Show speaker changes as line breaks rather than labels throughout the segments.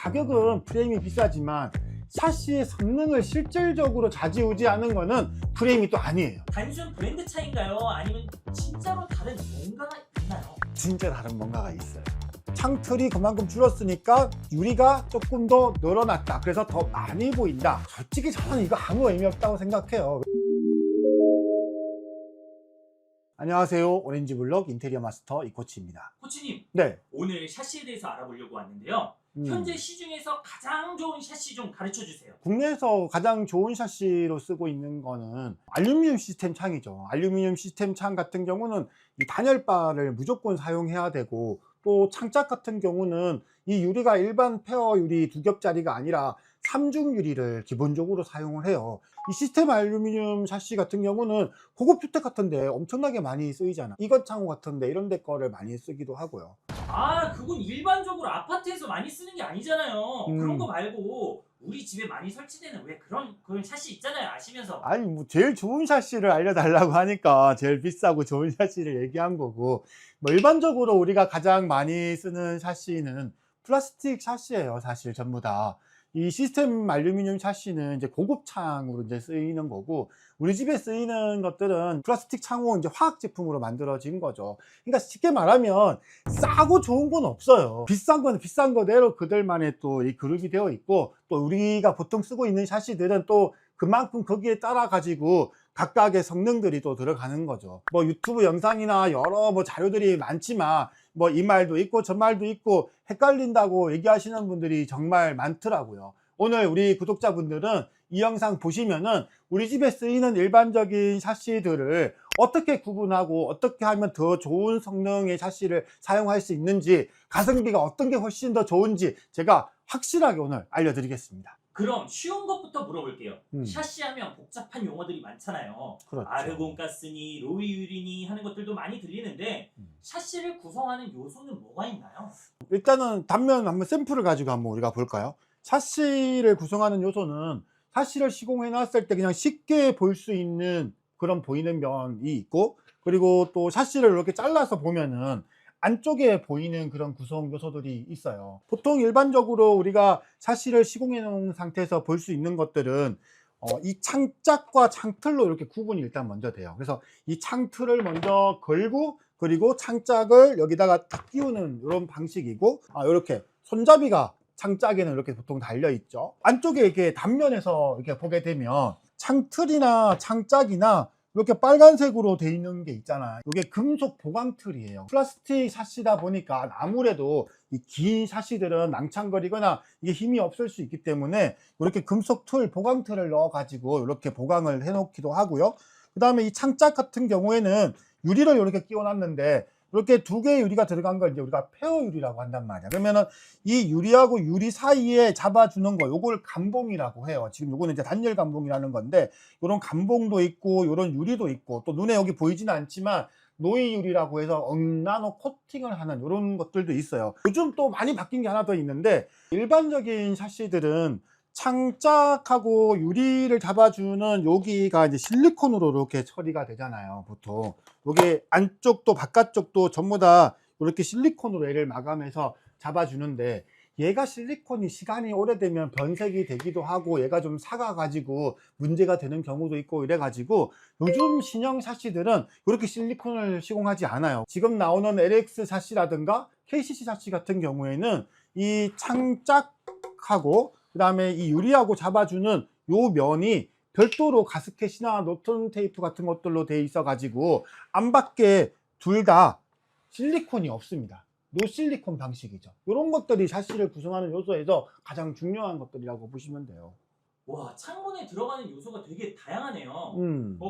가격은 프레임이 비싸지만 샤시의 성능을 실질적으로 좌지우지하는 거는 프레임이 또 아니에요.
단순 브랜드 차이인가요? 아니면 진짜로 다른 뭔가가 있나요?
진짜 다른 뭔가가 있어요. 창틀이 그만큼 줄었으니까 유리가 조금 더 늘어났다. 그래서 더 많이 보인다. 솔직히 저는 이거 아무 의미 없다고 생각해요. 안녕하세요. 오렌지블록 인테리어 마스터 이코치입니다.
코치님,
네.
오늘 샤시에 대해서 알아보려고 왔는데요. 현재 시중에서 가장 좋은 샤시 좀 가르쳐 주세요.
국내에서 가장 좋은 샤시로 쓰고 있는 거는 알루미늄 시스템 창이죠. 알루미늄 시스템 창 같은 경우는 이 단열바를 무조건 사용해야 되고, 또 창짝 같은 경우는 이 유리가 일반 페어 유리 2겹짜리가 아니라 3중 유리를 기본적으로 사용을 해요. 이 시스템 알루미늄 샤시 같은 경우는 고급 주택 같은데 엄청나게 많이 쓰이잖아. 이것 창호 같은데 이런 데 거를 많이 쓰기도 하고요.
그건 일반적으로 아파트에서 많이 쓰는 게 아니잖아요. 그런 거 말고 우리 집에 많이 설치되는 왜 그런 샤시 있잖아요. 아시면서.
아니 뭐 제일 좋은 샤시를 알려달라고 하니까 제일 비싸고 좋은 샤시를 얘기한 거고, 뭐 일반적으로 우리가 가장 많이 쓰는 샤시는 플라스틱 샤시예요. 사실 전부 다. 이 시스템 알루미늄 샤시는 이제 고급 창으로 이제 쓰이는 거고, 우리 집에 쓰이는 것들은 플라스틱 창호 이제 화학 제품으로 만들어진 거죠. 그러니까 쉽게 말하면 싸고 좋은 건 없어요. 비싼 건 비싼 거대로 그들만의 또 이 그룹이 되어 있고, 또 우리가 보통 쓰고 있는 샤시들은 또 그만큼 거기에 따라 가지고 각각의 성능들이 또 들어가는 거죠. 뭐 유튜브 영상이나 여러 뭐 자료들이 많지만 뭐 이 말도 있고 저 말도 있고 헷갈린다고 얘기하시는 분들이 정말 많더라고요. 오늘 우리 구독자분들은 이 영상 보시면은 우리 집에 쓰이는 일반적인 샤시들을 어떻게 구분하고 어떻게 하면 더 좋은 성능의 샤시를 사용할 수 있는지, 가성비가 어떤 게 훨씬 더 좋은지 제가 확실하게 오늘 알려드리겠습니다.
그럼 쉬운 것부터 물어볼게요.
음.
샤시 하면 복잡한 용어들이 많잖아요.
그렇죠.
아르곤가스니 로이유리니 하는 것들도 많이 들리는데 샤시를 구성하는 요소는 뭐가 있나요?
일단은 단면 한번 샘플을 가지고 한번 우리가 볼까요? 샤시를 구성하는 요소는 샤시를 시공해 놨을 때 그냥 쉽게 볼 수 있는 그런 보이는 면이 있고, 그리고 또 샤시를 이렇게 잘라서 보면은 안쪽에 보이는 그런 구성 요소들이 있어요. 보통 일반적으로 우리가 샤시를 시공해 놓은 상태에서 볼 수 있는 것들은 이 창짝과 창틀로 이렇게 구분이 일단 먼저 돼요. 그래서 이 창틀을 먼저 걸고, 그리고 창짝을 여기다가 딱 끼우는 이런 방식이고, 이렇게 손잡이가 창짝에는 이렇게 보통 달려 있죠. 안쪽에 이렇게 단면에서 이렇게 보게 되면 창틀이나 창짝이나 이렇게 빨간색으로 돼 있는 게 있잖아. 이게 금속 보강틀이에요. 플라스틱 샤시다 보니까 아무래도 이 긴 샤시들은 낭창거리거나 이게 힘이 없을 수 있기 때문에 이렇게 금속 틀, 보강틀을 넣어 가지고 이렇게 보강을 해 놓기도 하고요. 그 다음에 이 창짝 같은 경우에는 유리를 이렇게 끼워 놨는데, 이렇게 두 개의 유리가 들어간 걸 이제 우리가 페어 유리라고 한단 말이야. 그러면은 이 유리하고 유리 사이에 잡아주는 거, 요걸 감봉이라고 해요. 지금 요거는 이제 단열 감봉이라는 건데, 요런 감봉도 있고 요런 유리도 있고, 또 눈에 여기 보이지는 않지만 노이 유리라고 해서 억나노 코팅을 하는 요런 것들도 있어요. 요즘 또 많이 바뀐 게 하나 더 있는데, 일반적인 샤시들은 창짝하고 유리를 잡아주는 여기가 이제 실리콘으로 이렇게 처리가 되잖아요. 보통 여기 안쪽도 바깥쪽도 전부 다 이렇게 실리콘으로 얘를 마감해서 잡아주는데, 얘가 실리콘이 시간이 오래되면 변색이 되기도 하고 얘가 좀 삭아 가지고 문제가 되는 경우도 있고 이래 가지고 요즘 신형 샤시들은 이렇게 실리콘을 시공하지 않아요. 지금 나오는 LX 샤시라든가 KCC 샤시 같은 경우에는 이 창짝하고 그 다음에 이 유리하고 잡아주는 요 면이 별도로 가스켓이나 노튼 테이프 같은 것들로 돼 있어 가지고 안 밖에 둘 다 실리콘이 없습니다. 노실리콘 방식이죠. 이런 것들이 샤시를 구성하는 요소에서 가장 중요한 것들이라고 보시면 돼요.
와, 창문에 들어가는 요소가 되게 다양하네요.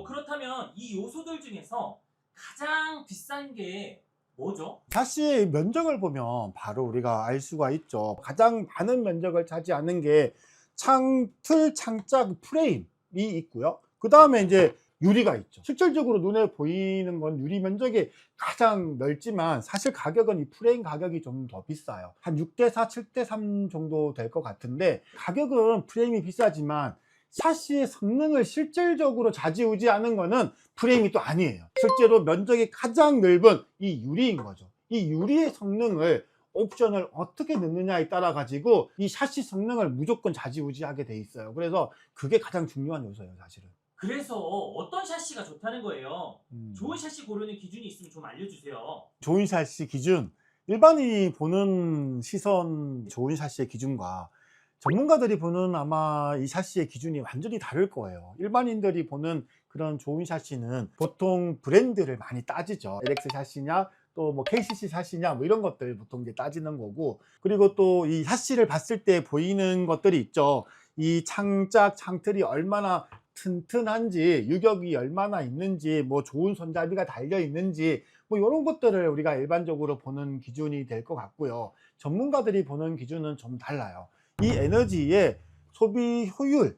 그렇다면 이 요소들 중에서 가장 비싼 게 뭐죠?
샤시의 면적을 보면 바로 우리가 알 수가 있죠. 가장 많은 면적을 차지하는 게 창틀, 창짝, 프레임이 있고요. 그 다음에 이제 유리가 있죠. 실질적으로 눈에 보이는 건 유리 면적이 가장 넓지만 사실 가격은 이 프레임 가격이 좀 더 비싸요. 한 6대4, 7대3 정도 될 것 같은데, 가격은 프레임이 비싸지만 샤시의 성능을 실질적으로 좌지우지하는 거는 프레임이 또 아니에요. 실제로 면적이 가장 넓은 이 유리인 거죠. 이 유리의 성능을 옵션을 어떻게 넣느냐에 따라 가지고 이 샤시 성능을 무조건 좌지우지하게 돼 있어요. 그래서 그게 가장 중요한 요소예요, 사실은.
그래서 어떤 샤시가 좋다는 거예요?
음.
좋은 샤시 고르는 기준이 있으면 좀 알려주세요.
좋은 샤시 기준, 일반인이 보는 시선 좋은 샤시의 기준과 전문가들이 보는 아마 이 샤시의 기준이 완전히 다를 거예요. 일반인들이 보는 그런 좋은 샤시는 보통 브랜드를 많이 따지죠. LX 샤시냐 또 뭐 KCC 샤시냐 뭐 이런 것들 보통 이제 따지는 거고, 그리고 또 이 샤시를 봤을 때 보이는 것들이 있죠. 이 창작 창틀이 얼마나 튼튼한지, 유격이 얼마나 있는지, 뭐 좋은 손잡이가 달려 있는지, 뭐 이런 것들을 우리가 일반적으로 보는 기준이 될 것 같고요. 전문가들이 보는 기준은 좀 달라요. 이 에너지의 소비 효율,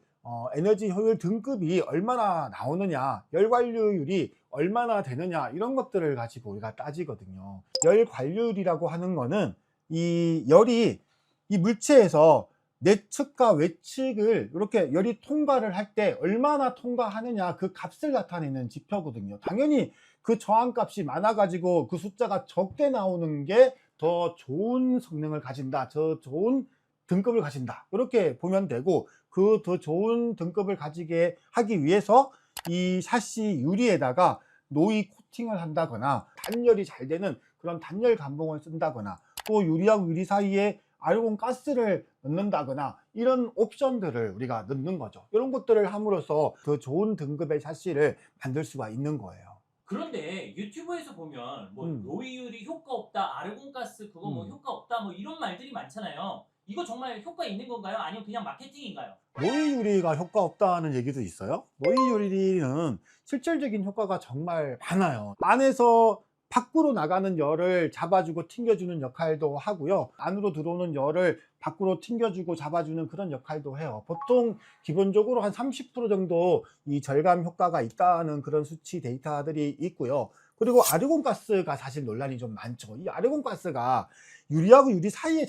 에너지 효율 등급이 얼마나 나오느냐, 열 관료율이 얼마나 되느냐, 이런 것들을 가지고 우리가 따지거든요. 열 관료율이라고 하는 거는 이 열이 이 물체에서 내측과 외측을 이렇게 열이 통과를 할 때 얼마나 통과하느냐, 그 값을 나타내는 지표거든요. 당연히 그 저항값이 많아 가지고 그 숫자가 적게 나오는 게 더 좋은 성능을 가진다, 더 좋은 등급을 가진다, 이렇게 보면 되고, 그 더 좋은 등급을 가지게 하기 위해서 이 샤시 유리에다가 노이 코팅을 한다거나 단열이 잘 되는 그런 단열 감봉을 쓴다거나, 또 유리하고 유리 사이에 아르곤 가스를 넣는다거나, 이런 옵션들을 우리가 넣는 거죠. 이런 것들을 함으로써 더 좋은 등급의 샤시를 만들 수가 있는 거예요.
그런데 유튜브에서 보면 뭐
음.
노이율이 효과 없다, 아르곤가스 그거 뭐 효과 없다, 뭐 이런 말들이 많잖아요. 이거 정말 효과 있는 건가요? 아니면 그냥 마케팅인가요?
노이 유리가 효과 없다는 얘기도 있어요. 노이 유리는 실질적인 효과가 정말 많아요. 안에서 밖으로 나가는 열을 잡아주고 튕겨주는 역할도 하고요. 안으로 들어오는 열을 밖으로 튕겨주고 잡아주는 그런 역할도 해요. 보통 기본적으로 한 30% 정도 이 절감 효과가 있다는 그런 수치 데이터들이 있고요. 그리고 아르곤 가스가 사실 논란이 좀 많죠. 이 아르곤 가스가 유리하고 유리 사이에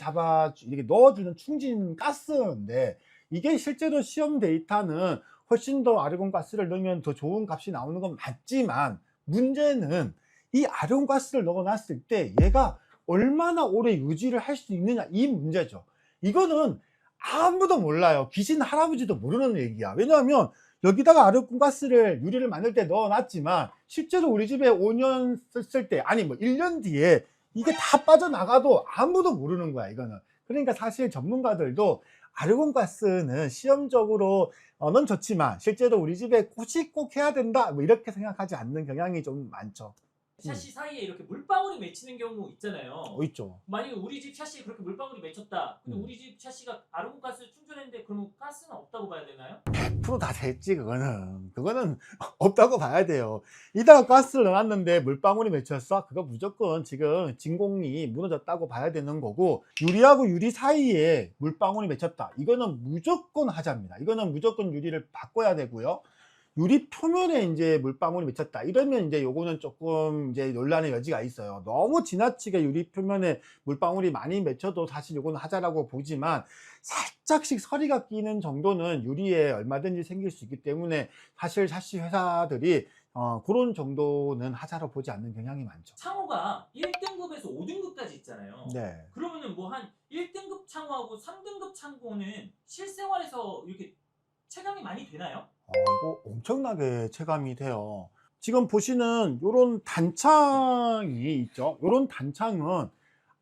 이렇게 넣어주는 충진 가스인데, 이게 실제로 시험 데이터는 훨씬 더 아르곤 가스를 넣으면 더 좋은 값이 나오는 건 맞지만, 문제는 이 아르곤 가스를 넣어놨을 때 얘가 얼마나 오래 유지를 할 수 있느냐, 이 문제죠. 이거는 아무도 몰라요. 귀신 할아버지도 모르는 얘기야. 왜냐하면 여기다가 아르곤 가스를 유리를 만들 때 넣어놨지만 실제로 우리 집에 5년 썼을 때, 아니 뭐 1년 뒤에 이게 다 빠져나가도 아무도 모르는 거야, 이거는. 그러니까 사실 전문가들도 아르곤 가스는 시험적으로 는 좋지만 실제로 우리 집에 꼭 해야 된다, 뭐 이렇게 생각하지 않는 경향이 좀 많죠.
샤시 사이에 이렇게 물방울이 맺히는 경우 있잖아요.
있죠.
만약에 우리 집 샤시에 그렇게 물방울이 맺혔다. 근데
음.
우리 집 샤시가 아르곤가스 충전했는데 그러면 가스는 없다고 봐야 되나요?
100% 다 됐지, 그거는 없다고 봐야 돼요. 이따가 가스를 넣어놨는데 물방울이 맺혔어? 그거 무조건 지금 진공이 무너졌다고 봐야 되는 거고, 유리하고 유리 사이에 물방울이 맺혔다, 이거는 무조건 하자입니다. 이거는 무조건 유리를 바꿔야 되고요. 유리 표면에 이제 물방울이 맺혔다, 이러면 이제 요거는 조금 이제 논란의 여지가 있어요. 너무 지나치게 유리 표면에 물방울이 많이 맺혀도 사실 요거는 하자라고 보지만, 살짝씩 서리가 끼는 정도는 유리에 얼마든지 생길 수 있기 때문에 사실 샤시 회사들이 그런 정도는 하자로 보지 않는 경향이 많죠.
창호가 1등급에서 5등급까지 있잖아요.
네.
그러면은 뭐 한 1등급 창호하고 3등급 창호는 실생활에서 이렇게 체감이 많이 되나요?
이거 엄청나게 체감이 돼요. 지금 보시는 요런 단창이 있죠. 요런 단창은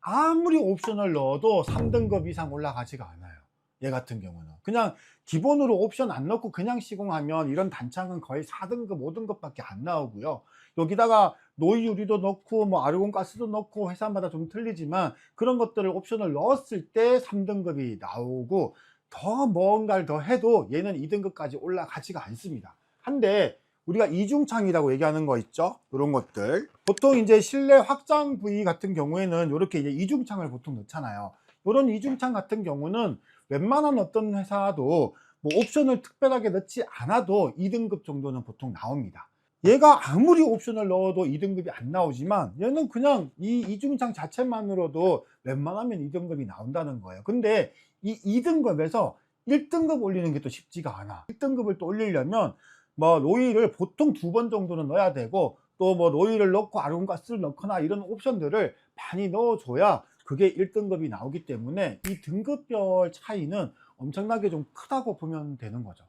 아무리 옵션을 넣어도 3등급 이상 올라가지가 않아요. 얘 같은 경우는 그냥 기본으로 옵션 안 넣고 그냥 시공하면 이런 단창은 거의 4등급 5등급 밖에 안 나오고요. 여기다가 노이 유리도 넣고 뭐 아르곤 가스도 넣고 회사마다 좀 틀리지만, 그런 것들을 옵션을 넣었을 때 3등급이 나오고, 더 뭔가를 더 해도 얘는 2등급까지 올라가지가 않습니다. 한데 우리가 이중창이라고 얘기하는 거 있죠. 이런 것들 보통 이제 실내 확장 부위 같은 경우에는 이렇게 이제 이중창을 보통 넣잖아요. 이런 이중창 같은 경우는 웬만한 어떤 회사도 뭐 옵션을 특별하게 넣지 않아도 2등급 정도는 보통 나옵니다. 얘가 아무리 옵션을 넣어도 2등급이 안 나오지만, 얘는 그냥 이 이중창 자체만으로도 웬만하면 2등급이 나온다는 거예요. 근데 이 2등급에서 1등급 올리는 게 또 쉽지가 않아. 1등급을 또 올리려면 뭐 로이를 보통 2번 정도는 넣어야 되고, 또 뭐 로이를 넣고 아르곤 가스를 넣거나 이런 옵션들을 많이 넣어줘야 그게 1등급이 나오기 때문에 이 등급별 차이는 엄청나게 좀 크다고 보면 되는 거죠.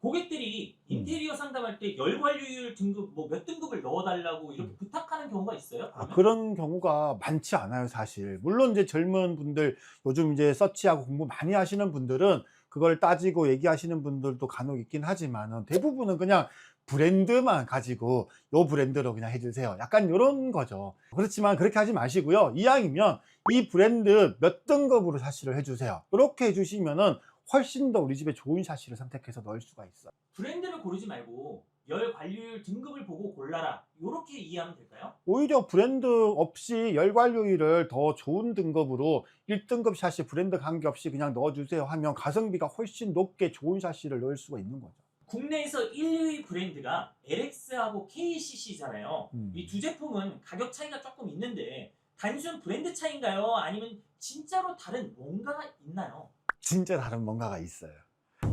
고객들이 인테리어 상담할 때 열 관리율 등급 뭐 몇 등급을 넣어달라고 이렇게 부탁하는 경우가 있어요? 그러면?
그런 경우가 많지 않아요, 사실. 물론 이제 젊은 분들, 요즘 이제 서치하고 공부 많이 하시는 분들은 그걸 따지고 얘기하시는 분들도 간혹 있긴 하지만은 대부분은 그냥 브랜드만 가지고 요 브랜드로 그냥 해주세요. 약간 요런 거죠. 그렇지만 그렇게 하지 마시고요. 이왕이면 이 브랜드 몇 등급으로 샤시를 해주세요. 이렇게 해주시면은 훨씬 더 우리 집에 좋은 샤시를 선택해서 넣을 수가 있어요.
브랜드를 고르지 말고 열 관리율 등급을 보고 골라라. 이렇게 이해하면 될까요?
오히려 브랜드 없이 열 관리율을 더 좋은 등급으로 1등급 샤시 브랜드 관계없이 그냥 넣어주세요 하면 가성비가 훨씬 높게 좋은 샤시를 넣을 수가 있는 거죠.
국내에서 1, 2위 브랜드가 LX하고 KCC잖아요. 이 두 제품은 가격 차이가 조금 있는데 단순 브랜드 차이인가요? 아니면 진짜로 다른 뭔가가 있나요?
진짜 다른 뭔가가 있어요.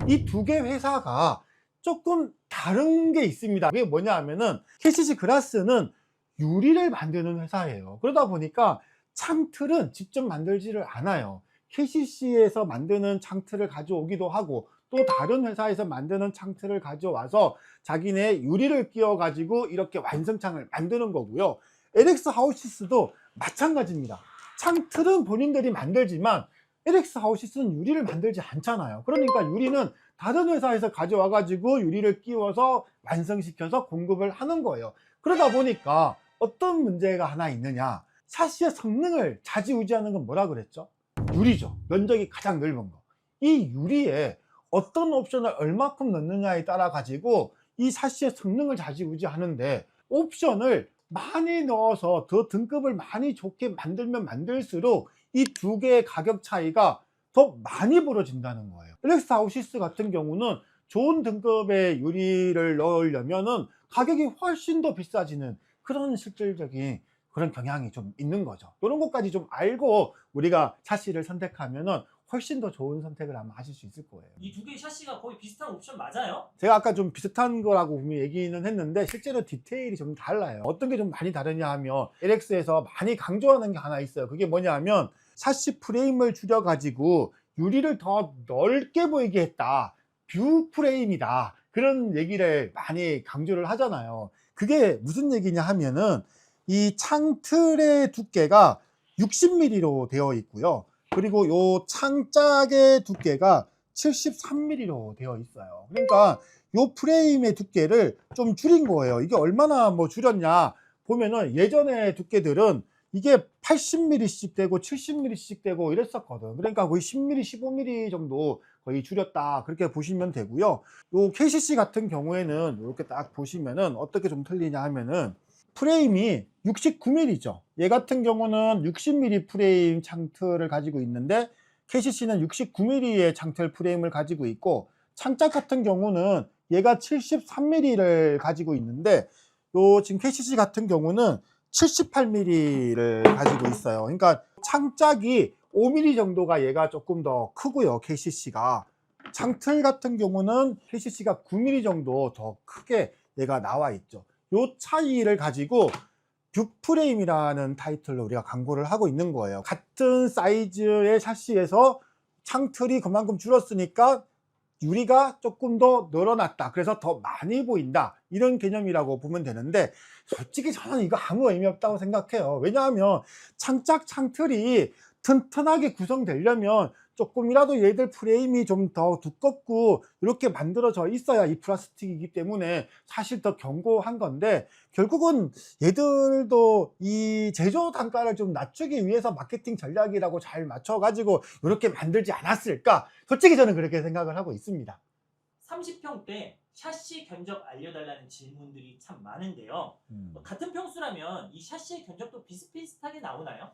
이 두 개 회사가 조금 다른 게 있습니다. 그게 뭐냐 하면은 KCC 글라스는 유리를 만드는 회사예요. 그러다 보니까 창틀은 직접 만들지를 않아요. KCC에서 만드는 창틀을 가져오기도 하고 또 다른 회사에서 만드는 창틀을 가져와서 자기네 유리를 끼워 가지고 이렇게 완성창을 만드는 거고요. LX 하우시스도 마찬가지입니다. 창틀은 본인들이 만들지만 LX 하우시스는 유리를 만들지 않잖아요. 그러니까 유리는 다른 회사에서 가져와 가지고 유리를 끼워서 완성시켜서 공급을 하는 거예요. 그러다 보니까 어떤 문제가 하나 있느냐, 샤시의 성능을 좌지우지하는 건 뭐라 그랬죠? 유리죠. 면적이 가장 넓은 거. 이 유리에 어떤 옵션을 얼마큼 넣느냐에 따라 가지고 이 샤시의 성능을 좌지우지하는데, 옵션을 많이 넣어서 더 등급을 많이 좋게 만들면 만들수록 이 두 개의 가격 차이가 더 많이 벌어진다는 거예요. LX 하우시스 같은 경우는 좋은 등급의 유리를 넣으려면은 가격이 훨씬 더 비싸지는 그런 실질적인 그런 경향이 좀 있는 거죠. 이런 것까지 좀 알고 우리가 샤시를 선택하면은 훨씬 더 좋은 선택을 아마 하실 수 있을 거예요.
이 두 개의 샤시가 거의 비슷한 옵션 맞아요?
제가 아까 좀 비슷한 거라고 분명히 얘기는 했는데 실제로 디테일이 좀 달라요. 어떤 게 좀 많이 다르냐 하면 LX에서 많이 강조하는 게 하나 있어요. 그게 뭐냐 하면 샤시 프레임을 줄여 가지고 유리를 더 넓게 보이게 했다, 뷰 프레임이다, 그런 얘기를 많이 강조를 하잖아요. 그게 무슨 얘기냐 하면은 이 창틀의 두께가 60mm로 되어 있고요. 그리고 요 창짝의 두께가 73mm로 되어 있어요. 그러니까 요 프레임의 두께를 좀 줄인 거예요. 이게 얼마나 뭐 줄였냐 보면은 예전의 두께들은 이게 80mm씩 되고 70mm씩 되고 이랬었거든. 그러니까 거의 10mm, 15mm 정도 거의 줄였다, 그렇게 보시면 되고요. 요 KCC 같은 경우에는 이렇게 딱 보시면은 어떻게 좀 틀리냐 하면은 프레임이 69mm죠. 얘 같은 경우는 60mm 프레임 창틀을 가지고 있는데 KCC는 69mm의 창틀 프레임을 가지고 있고, 창짝 같은 경우는 얘가 73mm를 가지고 있는데 요 지금 KCC 같은 경우는 78mm를 가지고 있어요. 그러니까 창짝이 5mm 정도가 얘가 조금 더 크고요, KCC가. 창틀 같은 경우는 KCC가 9mm 정도 더 크게 얘가 나와 있죠. 요 차이를 가지고 뷰프레임이라는 타이틀로 우리가 광고를 하고 있는 거예요. 같은 사이즈의 샤시에서 창틀이 그만큼 줄었으니까 유리가 조금 더 늘어났다, 그래서 더 많이 보인다, 이런 개념이라고 보면 되는데 솔직히 저는 이거 아무 의미 없다고 생각해요. 왜냐하면 창짝 창틀이 튼튼하게 구성되려면 조금이라도 얘들 프레임이 좀 더 두껍고 이렇게 만들어져 있어야 이 플라스틱이기 때문에 사실 더 견고한 건데, 결국은 얘들도 이 제조 단가를 좀 낮추기 위해서 마케팅 전략이라고 잘 맞춰 가지고 이렇게 만들지 않았을까, 솔직히 저는 그렇게 생각을 하고 있습니다.
30평대 샤시 견적 알려달라는 질문들이 참 많은데요. 같은 평수라면 이 샤시의 견적도 비슷비슷하게 나오나요?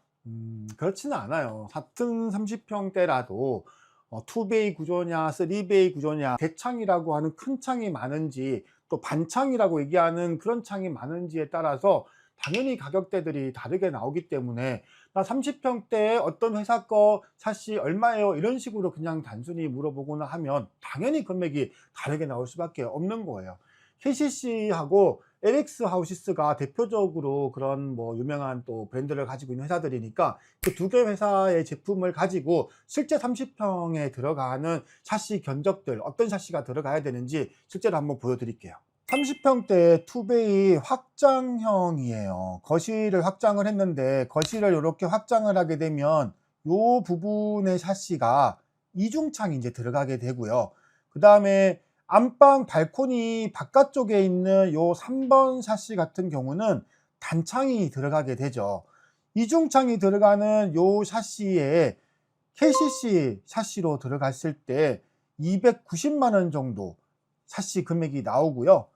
그렇지는 않아요. 같은 30평대라도 2베이 구조냐 3베이 구조냐, 대창이라고 하는 큰 창이 많은지 또 반창이라고 얘기하는 그런 창이 많은지에 따라서 당연히 가격대들이 다르게 나오기 때문에 나 30평대에 어떤 회사 거 샷이 얼마예요, 이런 식으로 그냥 단순히 물어보거나 하면 당연히 금액이 다르게 나올 수밖에 없는 거예요. KCC하고 LX 하우시스가 대표적으로 그런 뭐 유명한 또 브랜드를 가지고 있는 회사들이니까 그 두 개 회사의 제품을 가지고 실제 30평에 들어가는 샤시 견적들, 어떤 샤시가 들어가야 되는지 실제로 한번 보여드릴게요. 30평대 투베이 확장형이에요. 거실을 확장을 했는데, 거실을 이렇게 확장을 하게 되면 이 부분의 샤시가 이중창이 이제 들어가게 되고요. 그 다음에 안방 발코니 바깥쪽에 있는 요 3번 샤시 같은 경우는 단창이 들어가게 되죠. 이중창이 들어가는 요 샤시에 KCC 샤시로 들어갔을 때 290만 원 정도 샤시 금액이 나오고요.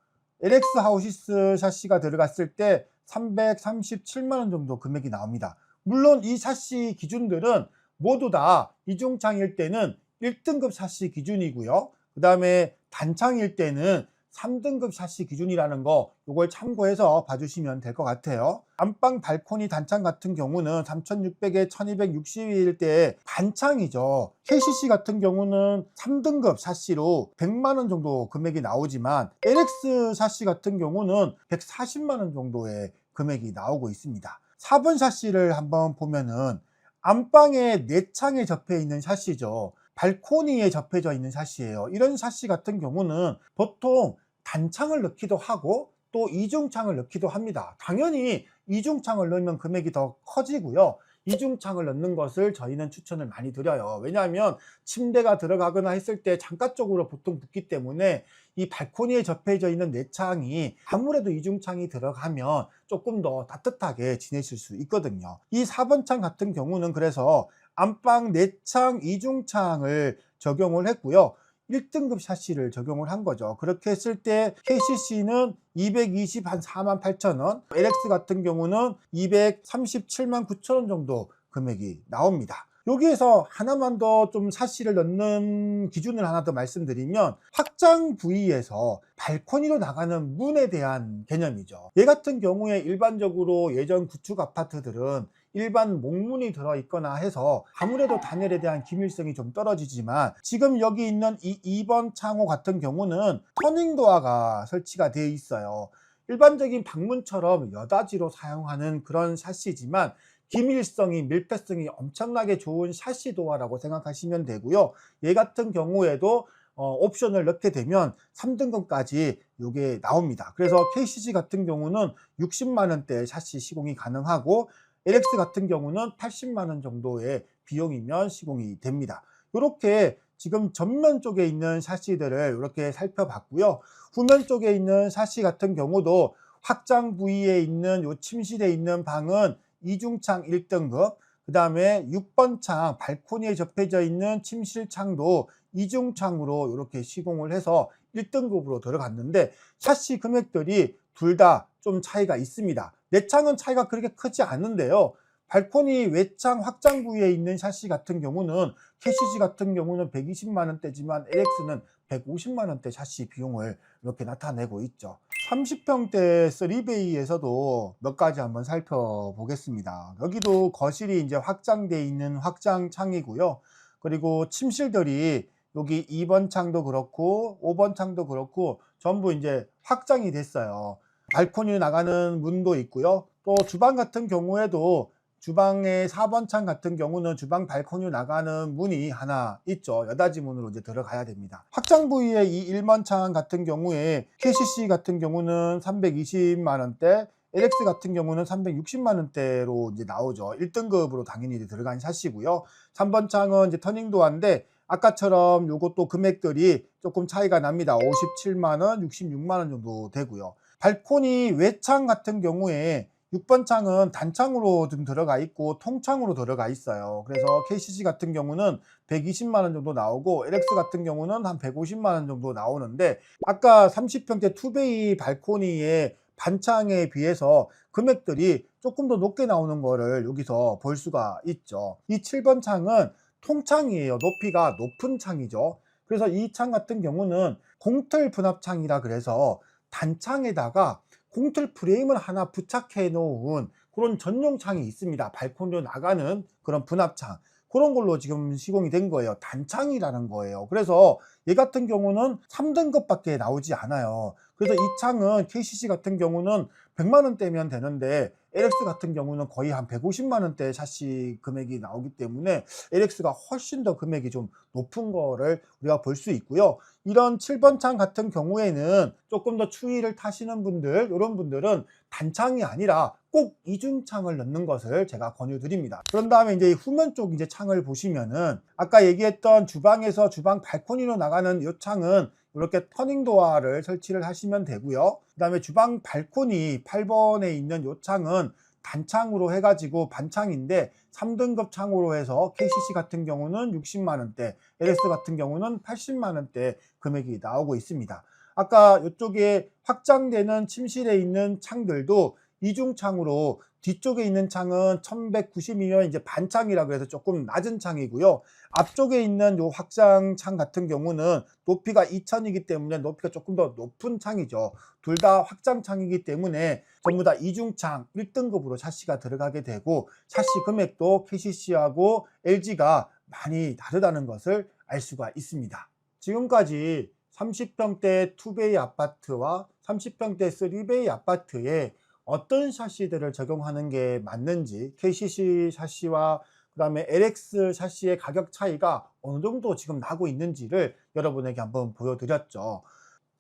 LX 하우시스 샤시가 들어갔을 때 337만 원 정도 금액이 나옵니다. 물론 이 샤시 기준들은 모두 다 이중창일 때는 1등급 샤시 기준이고요. 그 다음에 단창일 때는 3등급 샤시 기준이라는 거, 이걸 참고해서 봐주시면 될 것 같아요. 안방 발코니 단창 같은 경우는 3600에 1260일 때 반창이죠. KCC 같은 경우는 3등급 샤시로 100만 원 정도 금액이 나오지만 LX 샤시 같은 경우는 140만 원 정도의 금액이 나오고 있습니다. 4번 샤시를 한번 보면은 안방에 내창에 접해 있는 샤시죠. 발코니에 접해져 있는 샤시예요. 이런 샤시 같은 경우는 보통 단창을 넣기도 하고 또 이중창을 넣기도 합니다. 당연히 이중창을 넣으면 금액이 더 커지고요. 이중창을 넣는 것을 저희는 추천을 많이 드려요. 왜냐하면 침대가 들어가거나 했을 때 창가 쪽으로 보통 붙기 때문에 이 발코니에 접해져 있는 내창이 아무래도 이중창이 들어가면 조금 더 따뜻하게 지내실 수 있거든요. 이 4번 창 같은 경우는 그래서 안방 내창 이중창을 적용을 했고요. 1등급 샤시를 적용을 한 거죠. 그렇게 했을 때 KCC는 220 한 48,000원, LX 같은 경우는 237만 9천원 정도 금액이 나옵니다. 여기에서 하나만 더 좀 샤시를 넣는 기준을 하나 더 말씀드리면, 확장 부위에서 발코니로 나가는 문에 대한 개념이죠. 얘 같은 경우에 일반적으로 예전 구축 아파트들은 일반 목문이 들어있거나 해서 아무래도 단열에 대한 기밀성이 좀 떨어지지만, 지금 여기 있는 이 2번 창호 같은 경우는 터닝도어가 설치가 되어 있어요. 일반적인 방문처럼 여닫이로 사용하는 그런 샤시지만 기밀성이, 밀폐성이 엄청나게 좋은 샤시 도어라고 생각하시면 되고요. 얘 같은 경우에도 옵션을 넣게 되면 3등급까지 이게 나옵니다. 그래서 KCC 같은 경우는 60만 원대 샤시 시공이 가능하고, LX 같은 경우는 80만 원 정도의 비용이면 시공이 됩니다. 이렇게 지금 전면 쪽에 있는 샤시들을 이렇게 살펴봤고요. 후면 쪽에 있는 샤시 같은 경우도 확장 부위에 있는 요 침실에 있는 방은 이중창 1등급, 그 다음에 6번 창 발코니에 접해져 있는 침실 창도 이중창으로 이렇게 시공을 해서 1등급으로 들어갔는데, 샤시 금액들이 둘 다 좀 차이가 있습니다. 내창은 차이가 그렇게 크지 않은데요. 발코니 외창 확장 부위에 있는 샤시 같은 경우는 KCC 같은 경우는 120만 원대지만 LX는 150만 원대 샤시 비용을 이렇게 나타내고 있죠. 30평대 3베이에서도 몇 가지 한번 살펴보겠습니다. 여기도 거실이 이제 확장되어 있는 확장 창이고요. 그리고 침실들이 여기 2번 창도 그렇고 5번 창도 그렇고 전부 이제 확장이 됐어요. 발코니 나가는 문도 있고요. 또 주방 같은 경우에도 주방의 4번 창 같은 경우는 주방 발코니 나가는 문이 하나 있죠. 여닫이 문으로 이제 들어가야 됩니다. 확장 부위의 이 1번 창 같은 경우에 KCC 같은 경우는 320만 원대, LX 같은 경우는 360만 원대로 이제 나오죠. 1등급으로 당연히 이제 들어간 샷이고요. 3번 창은 이제 터닝도어인데 아까처럼 요것도 금액들이 조금 차이가 납니다. 57만 원, 66만 원 정도 되고요. 발코니 외창 같은 경우에 6번 창은 단창으로 좀 들어가 있고 통창으로 들어가 있어요. 그래서 KCC 같은 경우는 120만 원 정도 나오고 LX 같은 경우는 한 150만 원 정도 나오는데, 아까 30평대 투베이 발코니의 반창에 비해서 금액들이 조금 더 높게 나오는 거를 여기서 볼 수가 있죠. 이 7번 창은 통창이에요. 높이가 높은 창이죠. 그래서 이 창 같은 경우는 공틀 분합창이라 그래서 단창에다가 공틀 프레임을 하나 부착해 놓은 그런 전용 창이 있습니다. 발코니로 나가는 그런 분합창. 그런 걸로 지금 시공이 된 거예요. 단창이라는 거예요. 그래서 얘 같은 경우는 3등급밖에 나오지 않아요. 그래서 이 창은 KCC 같은 경우는 100만 원대면 되는데 LX 같은 경우는 거의 한 150만 원대 샤시 금액이 나오기 때문에 LX가 훨씬 더 금액이 좀 높은 거를 우리가 볼 수 있고요. 이런 7번 창 같은 경우에는 조금 더 추위를 타시는 분들, 이런 분들은 단창이 아니라 꼭 이중창을 넣는 것을 제가 권유드립니다. 그런 다음에 이제 후면 쪽 이제 창을 보시면은 아까 얘기했던 주방에서 주방 발코니로 나가는 이 창은 이렇게 터닝 도어를 설치를 하시면 되고요. 그 다음에 주방 발코니 8번에 있는 이 창은 단창으로 해가지고 반창인데 3등급 창으로 해서 KCC 같은 경우는 60만 원대, LS 같은 경우는 80만 원대 금액이 나오고 있습니다. 아까 이쪽에 확장되는 침실에 있는 창들도 이중창으로 뒤쪽에 있는 창은 1190이면 이제 반창이라 그래서 조금 낮은 창이고요. 앞쪽에 있는 요 확장 창 같은 경우는 높이가 2000이기 때문에 높이가 조금 더 높은 창이죠. 둘 다 확장 창이기 때문에 전부 다 이중창 1등급으로 샤시가 들어가게 되고 샤시 금액도 KCC하고 LG가 많이 다르다는 것을 알 수가 있습니다. 지금까지 30평대 2베이 아파트와 30평대 3베이 아파트에 어떤 샤시들을 적용하는 게 맞는지, KCC 샤시와 그 다음에 LX 샤시의 가격 차이가 어느 정도 지금 나고 있는지를 여러분에게 한번 보여드렸죠.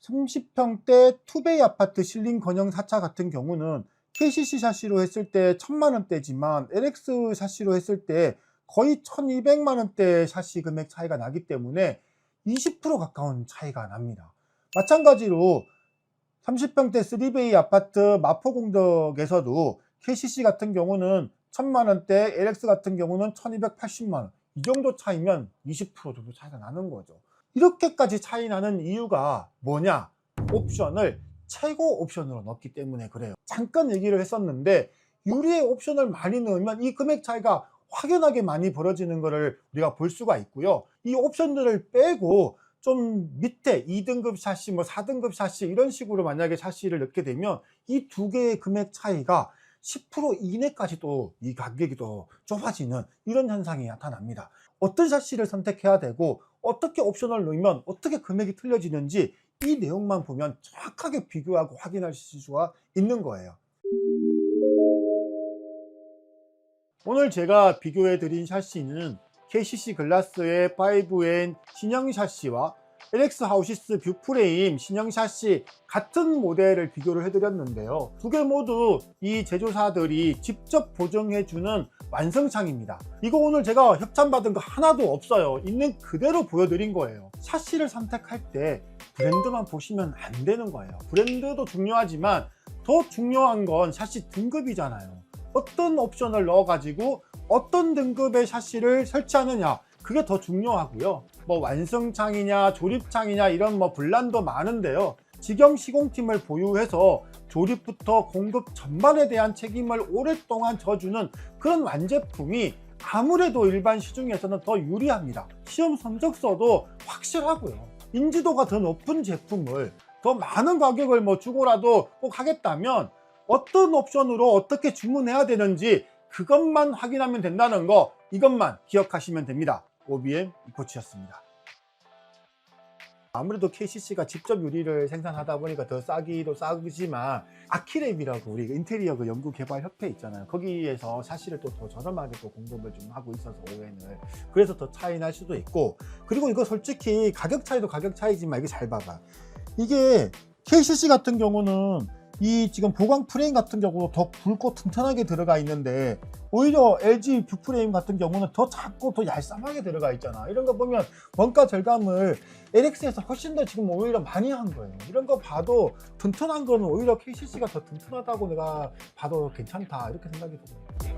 30평대 2베이 아파트 실링 건형 4차 같은 경우는 KCC 샤시로 했을 때 1000만 원대지만 LX 샤시로 했을 때 거의 1200만 원대 샤시 금액 차이가 나기 때문에 20% 가까운 차이가 납니다. 마찬가지로 30평대 3베이 아파트 마포공덕에서도 KCC 같은 경우는 1000만 원대, LX 같은 경우는 1280만 원. 이 정도 차이면 20% 정도 차이가 나는 거죠. 이렇게까지 차이 나는 이유가 뭐냐? 옵션을 최고 옵션으로 넣었기 때문에 그래요. 잠깐 얘기를 했었는데 유리의 옵션을 많이 넣으면 이 금액 차이가 확연하게 많이 벌어지는 것을 우리가 볼 수가 있고요. 이 옵션들을 빼고 좀 밑에 2등급 샤시, 뭐 4등급 샤시 이런 식으로 만약에 샤시를 넣게 되면 이 두 개의 금액 차이가 10% 이내까지 또 이 가격이 또 좁아지는 이런 현상이 나타납니다. 어떤 샤시를 선택해야 되고 어떻게 옵션을 넣으면 어떻게 금액이 틀려지는지 이 내용만 보면 정확하게 비교하고 확인하실 수가 있는 거예요. 오늘 제가 비교해 드린 샤시는 KCC 글라스의 5N 신형 샤시와 LX 하우시스 뷰프레임 신형 샤시 같은 모델을 비교를 해드렸는데요. 두 개 모두 이 제조사들이 직접 보증해주는 완성창입니다. 이거 오늘 제가 협찬받은 거 하나도 없어요. 있는 그대로 보여드린 거예요. 샤시를 선택할 때 브랜드만 보시면 안 되는 거예요. 브랜드도 중요하지만 더 중요한 건 샤시 등급이잖아요. 어떤 옵션을 넣어가지고 어떤 등급의 샤시를 설치하느냐, 그게 더 중요하고요. 뭐 완성창이냐 조립창이냐 이런 뭐 분란도 많은데요. 직영 시공팀을 보유해서 조립부터 공급 전반에 대한 책임을 오랫동안 져주는 그런 완제품이 아무래도 일반 시중에서는 더 유리합니다. 시험 성적서도 확실하고요. 인지도가 더 높은 제품을 더 많은 가격을 뭐 주고라도 꼭 하겠다면 어떤 옵션으로 어떻게 주문해야 되는지 그것만 확인하면 된다는 거, 이것만 기억하시면 됩니다. OBM 이코치였습니다. 아무래도 KCC가 직접 유리를 생산하다 보니까 더 싸기도 싸지만 아키랩이라고 우리 인테리어 그 연구개발협회 있잖아요. 거기에서 샤시를 또 더 저렴하게 또 공급을 좀 하고 있어서 ON을, 그래서 더 차이 날 수도 있고, 그리고 이거 솔직히 가격 차이도 가격 차이지만 이게 잘 봐봐. 이게 KCC 같은 경우는 이 지금 보강 프레임 같은 경우는 더 굵고 튼튼하게 들어가 있는데 오히려 LG 뷰프레임 같은 경우는 더 작고 더 얄쌍하게 들어가 있잖아. 이런 거 보면 원가 절감을 LX에서 훨씬 더 지금 오히려 많이 한 거예요. 이런 거 봐도 튼튼한 거는 오히려 KCC가 더 튼튼하다고 내가 봐도 괜찮다 이렇게 생각이 들어요.